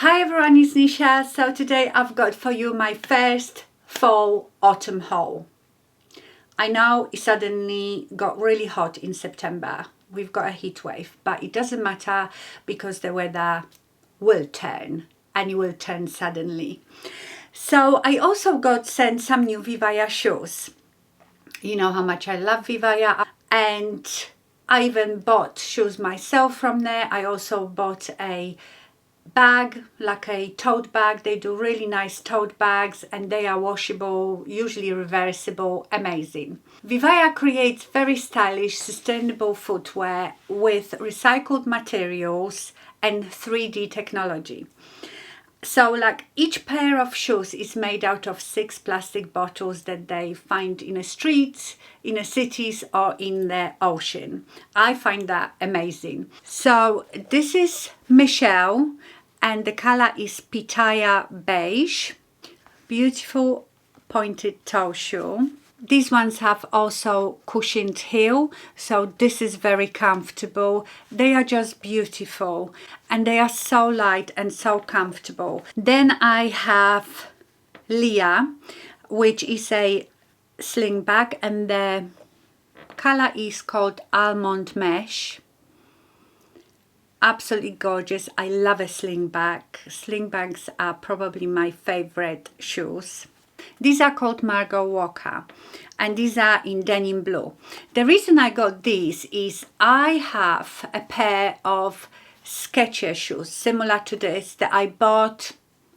Hi everyone, it's Nisha. So today I've got for you my first fall autumn haul. I know it suddenly got really hot in September. We've got a heat wave, but it doesn't matter because the weather will turn and it will turn suddenly. So I also got sent some new Vivaia shoes. You know how much I love Vivaia, and I even bought shoes myself from there. I also bought a bag, like a tote bag. They do really nice tote bags and they are washable, usually reversible. Amazing. Vivaia creates very stylish, sustainable footwear with recycled materials and 3D technology. So like each pair of shoes is made out of 6 plastic bottles that they find in the streets, in the cities or in the ocean. I find that amazing. So this is Michelle and the color is Pitaya Beige. Beautiful pointed toe shoe. These ones have also cushioned heel, so this is very comfortable. They are just beautiful and they are so light and so comfortable. Then I have Leah, which is a slingback, and the color is called Almond Mesh. Absolutely gorgeous. I love a slingback. Slingbacks are probably my favorite shoes. These are called Margot Walker and these are in denim blue. The reason I got these is I have a pair of Skechers shoes similar to this that I bought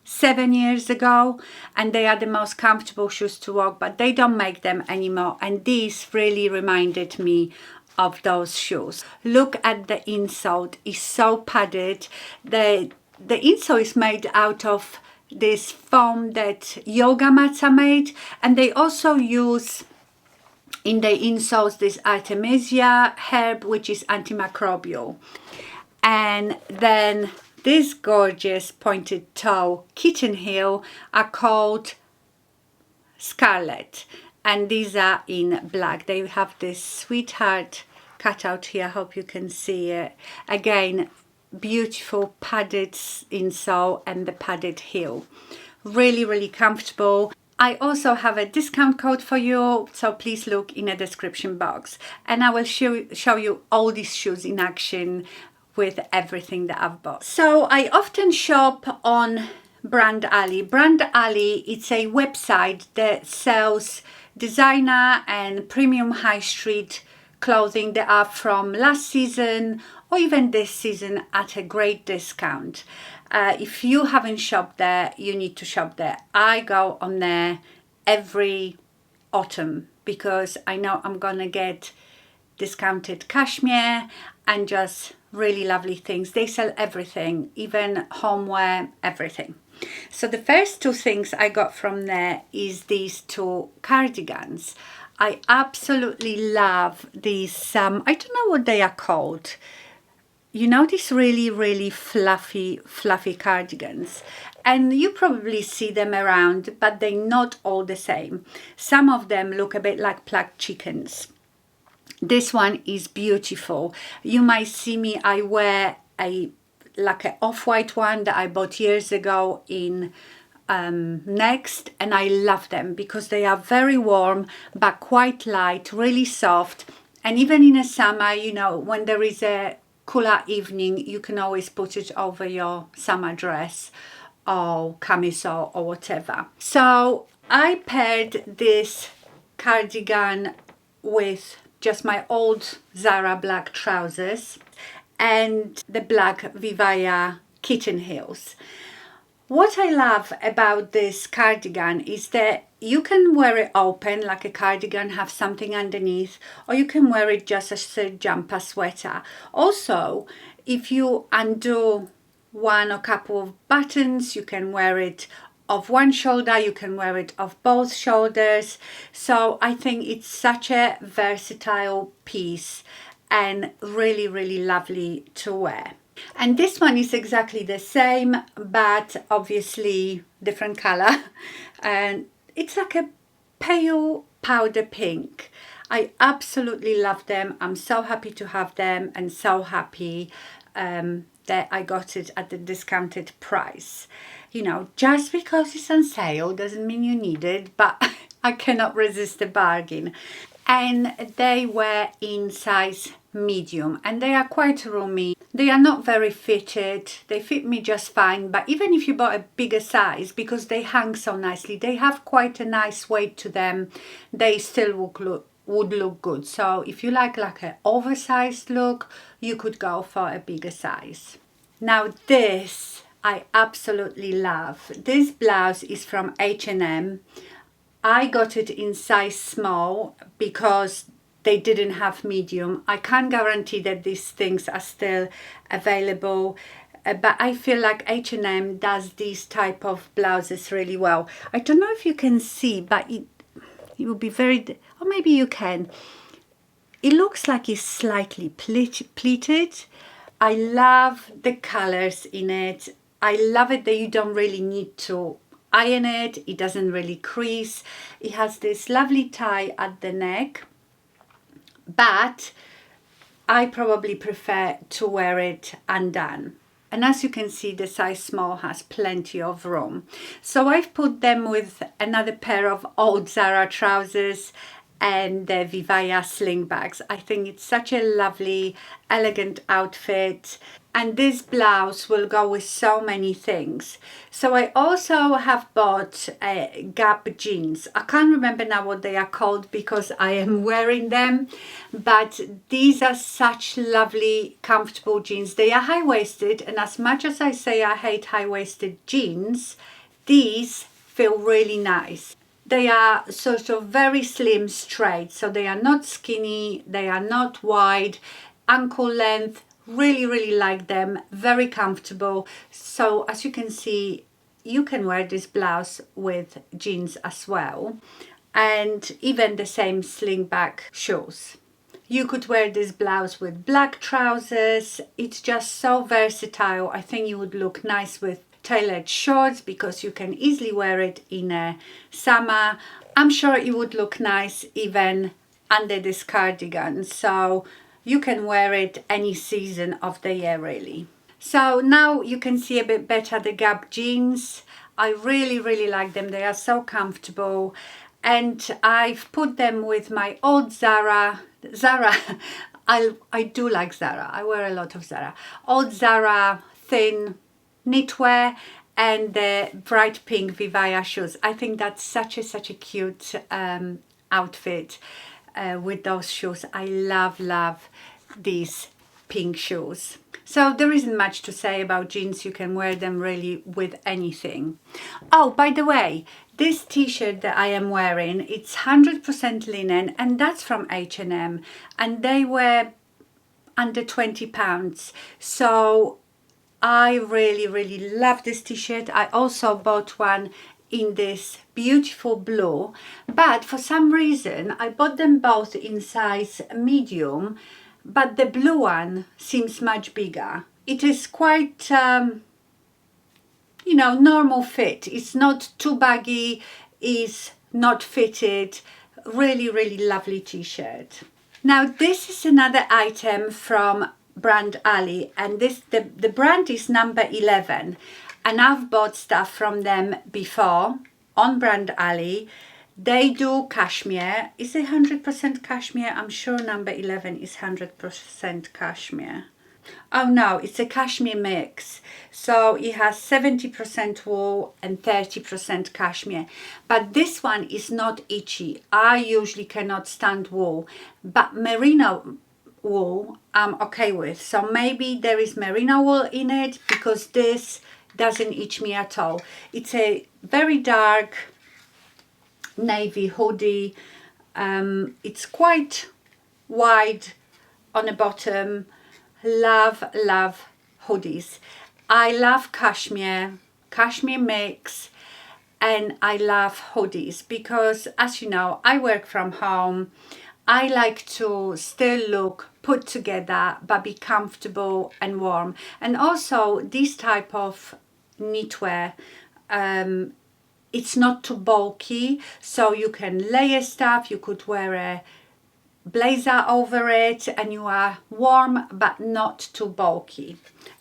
7 years ago, and they are the most comfortable shoes to walk, but they don't make them anymore, and these really reminded me of those shoes. Look at the insole, it's so padded. The insole is made out of this foam that yoga mats are made, and they also use in the insoles this Artemisia herb, which is antimicrobial. And then this gorgeous pointed toe kitten heel are called Scarlet, and these are in black. They have this sweetheart cut out here. I hope you can see it. Again, beautiful padded insole and the padded heel. Really comfortable. I also have a discount code for you, so please look in the description box, and I will show you all these shoes in action with everything that I've bought. So I often shop on Brandalley. Brandalley, it's a website that sells designer and premium high street clothing that are from last season or even this season at a great discount. If you haven't shopped there, you need to shop there. I go on there every autumn because I know I'm gonna get discounted cashmere and just really lovely things. They sell everything, even homeware, everything. So the first two things I got from there is these two cardigans. I absolutely love these, I don't know what they are called. You know, these really fluffy cardigans, and you probably see them around, but they're not all the same. Some of them look a bit like plucked chickens. This one is beautiful. You might see me, I wear like an off-white one that I bought years ago in Next, and I love them because they are very warm but quite light, really soft, and even in the summer, you know, when there is a cooler evening, you can always put it over your summer dress or camisole or whatever. So I paired this cardigan with just my old Zara black trousers and the black Vivaia kitten heels. What I love about this cardigan is that you can wear it open like a cardigan, have something underneath, or you can wear it just as a jumper sweater. Also, if you undo one or couple of buttons, you can wear it off one shoulder, you can wear it off both shoulders. So I think it's such a versatile piece and really lovely to wear. And this one is exactly the same, but obviously different color, and it's like a pale powder pink. I absolutely love them. I'm so happy to have them and so happy that that I got it at the discounted price. You know, just because it's on sale doesn't mean you need it, but I cannot resist a bargain. And they were in size medium, and they are quite roomy. They are not very fitted. They fit me just fine, but even if you bought a bigger size, because they hang so nicely, they have quite a nice weight to them, they still would look good. So if you like an oversized look, you could go for a bigger size. Now this I absolutely love. This blouse is from H&M. I got it in size small because they didn't have medium. I can't guarantee that these things are still available, but I feel like H&M does these type of blouses really well. I don't know if you can see, but it will be very, or maybe you can. It looks like it's slightly pleated. I love the colors in it. I love it that you don't really need to iron it. It doesn't really crease. It has this lovely tie at the neck, but I probably prefer to wear it undone. And as you can see, the size small has plenty of room. So I've put them with another pair of old Zara trousers and the Vivaia sling bags. I think it's such a lovely, elegant outfit. And this blouse will go with so many things. So I also have bought Gap jeans. I can't remember now what they are called because I am wearing them, but these are such lovely, comfortable jeans. They are high-waisted, and as much as I say I hate high-waisted jeans, these feel really nice. They are sort of very slim, straight, so they are not skinny, they are not wide, ankle length. Really like them, very comfortable. So as you can see, you can wear this blouse with jeans as well, and even the same slingback shoes. You could wear this blouse with black trousers. It's just so versatile. I think you would look nice with tailored shorts because you can easily wear it in a summer. I'm sure it would look nice even under this cardigan. So you can wear it any season of the year really. So now you can see a bit better the Gap jeans. I really like them. They are so comfortable, and I've put them with my old Zara. I do like Zara. I wear a lot of Zara. Old Zara thin knitwear and the bright pink Vivaia shoes. I think that's such a cute outfit. With those shoes. I love these pink shoes. So there isn't much to say about jeans. You can wear them really with anything. Oh, by the way, this t-shirt that I am wearing, it's 100% linen, and that's from H&M, and they were under £20. So I really love this t-shirt. I also bought one in this beautiful blue, but for some reason I bought them both in size medium, but the blue one seems much bigger. It is quite you know, normal fit. It's not too baggy, it's not fitted. Really lovely t-shirt. Now this is another item from Brandalley, and this the brand is number 11. And I've bought stuff from them before on Brandalley. They do cashmere. Is it 100% cashmere? I'm sure number 11 is 100% cashmere. Oh no, it's a cashmere mix. So it has 70% wool and 30% cashmere. But this one is not itchy. I usually cannot stand wool, but merino wool I'm okay with. So maybe there is merino wool in it, because this doesn't itch me at all. It's a very dark navy hoodie. It's quite wide on the bottom. Love hoodies. I love cashmere mix, and I love hoodies because, as you know, I work from home. I like to still look put together but be comfortable and warm. And also this type of knitwear, it's not too bulky, so you can layer stuff. You could wear a blazer over it and you are warm but not too bulky.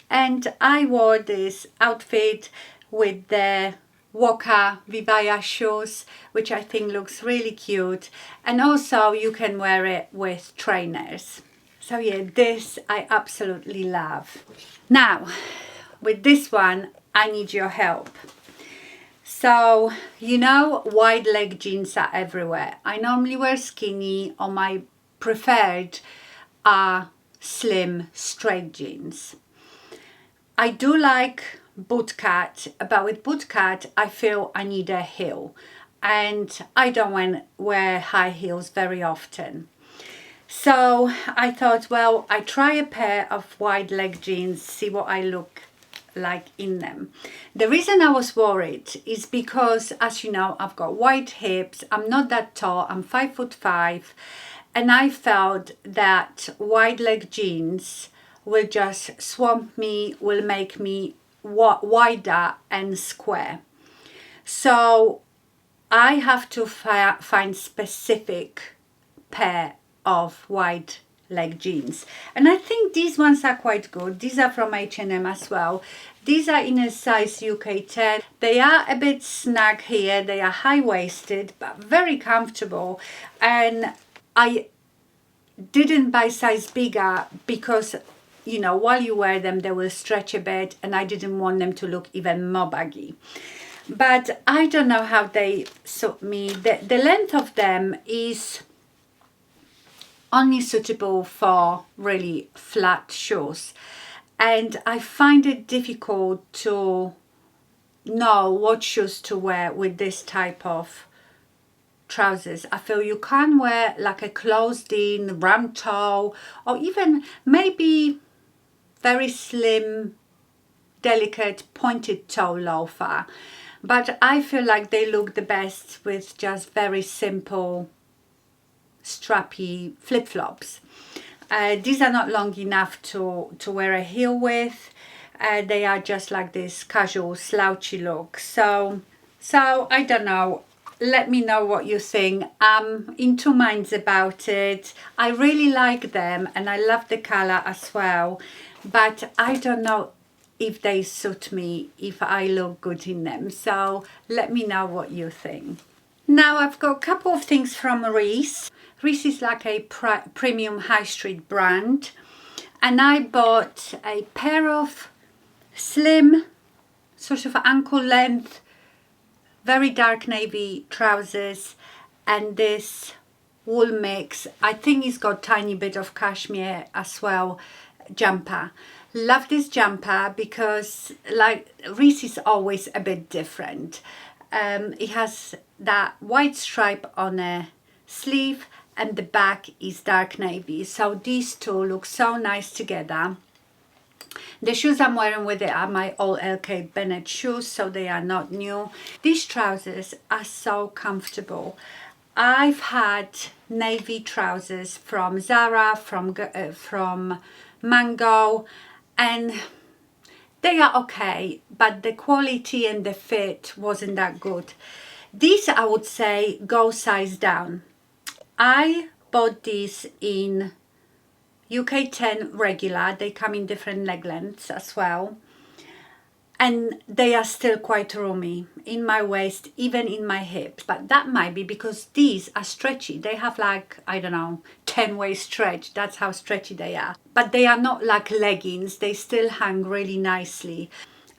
And I wore this outfit with the Walker Vivaia shoes, which I think looks really cute, and also you can wear it with trainers. So yeah, this I absolutely love. Now with this one I need your help. So you know, wide leg jeans are everywhere. I normally wear skinny, or my preferred are slim straight jeans. I do like bootcut, but with bootcut I feel I need a heel, and I don't wear high heels very often. So I thought, well, I try a pair of wide leg jeans, see what I look like in them. The reason I was worried is because, as you know, I've got wide hips, I'm not that tall, I'm 5'5", and I felt that wide leg jeans will just swamp me, will make me wider and square. So I have to find specific pair of wide leg jeans, and I think these ones are quite good. These are from H&M as well. These are in a size UK 10. They are a bit snug here, they are high-waisted but very comfortable, and I didn't buy size bigger because, you know, while you wear them they will stretch a bit, and I didn't want them to look even more baggy. But I don't know how they suit me. The length of them is only suitable for really flat shoes, and I find it difficult to know what shoes to wear with this type of trousers. I feel you can wear like a closed in ram toe, or even maybe very slim delicate pointed toe loafer, but I feel like they look the best with just very simple strappy flip-flops. These are not long enough to wear a heel with. They are just like this casual slouchy look. So I don't know, let me know what you think. I'm in two minds about it. I really like them and I love the color as well, but I don't know if they suit me, if I look good in them. So let me know what you think. Now I've got a couple of things from Reiss. Reiss is like a premium high street brand, and I bought a pair of slim, sort of ankle length, very dark navy trousers, and this wool mix. I think it's got tiny bit of cashmere as well, jumper. Love this jumper because like Reiss is always a bit different. It has that white stripe on a sleeve, and the back is dark navy, so these two look so nice together. The shoes I'm wearing with it are my old LK Bennett shoes, so they are not new. These trousers are so comfortable. I've had navy trousers from Zara, from Mango, and they are okay, but the quality and the fit wasn't that good. These I would say go size down. I bought these in UK 10 regular. They come in different leg lengths as well, and they are still quite roomy in my waist, even in my hips, but that might be because these are stretchy. They have like, I don't know, 10-way stretch. That's how stretchy they are, but they are not like leggings. They still hang really nicely,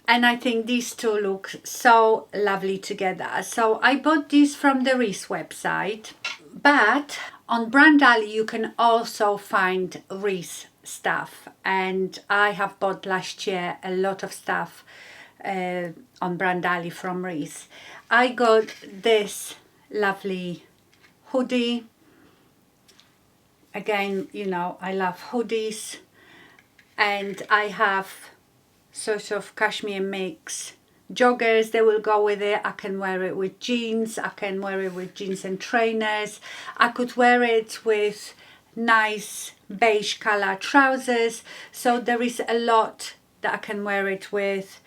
and I think these two look so lovely together. So I bought these from the Reiss website, but on Brandalley you can also find Reiss stuff, and I have bought last year a lot of stuff on Brandalley from Reiss. I got this lovely hoodie. Again, you know, I love hoodies, and I have sort of cashmere mix joggers. They will go with it. I can wear it with jeans, I can wear it with jeans and trainers, I could wear it with nice beige color trousers. So there is a lot that I can wear it with,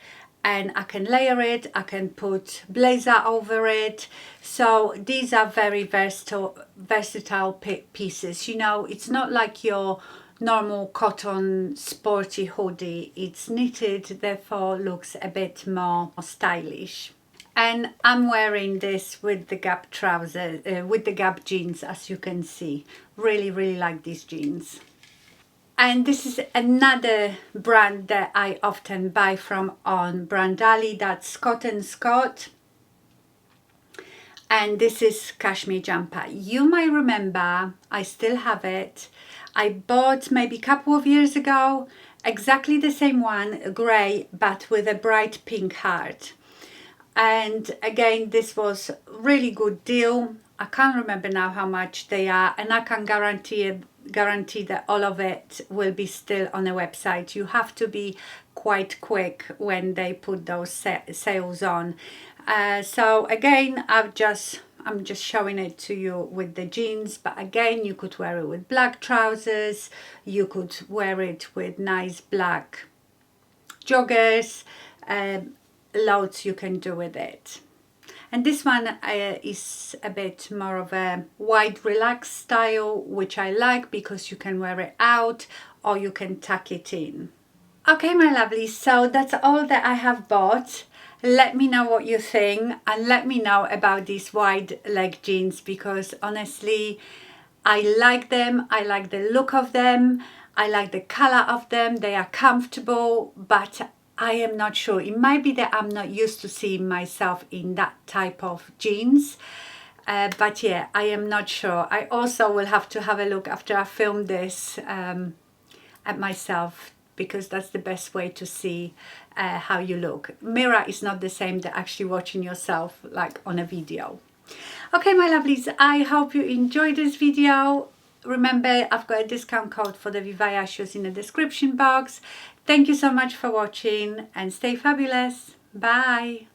and I can layer it, I can put blazer over it. So these are very versatile pieces. You know, it's not like your normal cotton sporty hoodie. It's knitted, therefore looks a bit more stylish. And I'm wearing this with the Gap trousers, with the Gap jeans, as you can see. Really, really like these jeans. And this is another brand that I often buy from on Brandalley. That's Scott & Scott. And this is cashmere jumper. You might remember, I still have it. I bought maybe a couple of years ago exactly the same one, grey, but with a bright pink heart. And again, this was really good deal. I can't remember now how much they are, and I can guarantee that all of it will be still on the website. You have to be quite quick when they put those sales on. So again, I'm just showing it to you with the jeans, but again, you could wear it with black trousers, you could wear it with nice black joggers, loads you can do with it. And this one is a bit more of a wide relaxed style, which I like because you can wear it out or you can tuck it in. Okay, my lovely, so that's all that I have bought. Let me know what you think, and let me know about these wide leg jeans, because honestly I like them. I like the look of them, I like the color of them, they are comfortable, but I am not sure. It might be that I'm not used to seeing myself in that type of jeans. But yeah, I am not sure. I also will have to have a look after I film this at myself, because that's the best way to see how you look. Mirror is not the same that actually watching yourself like on a video. Okay, my lovelies, I hope you enjoyed this video. Remember, I've got a discount code for the Vivaia shoes in the description box. Thank you so much for watching, and stay fabulous. Bye.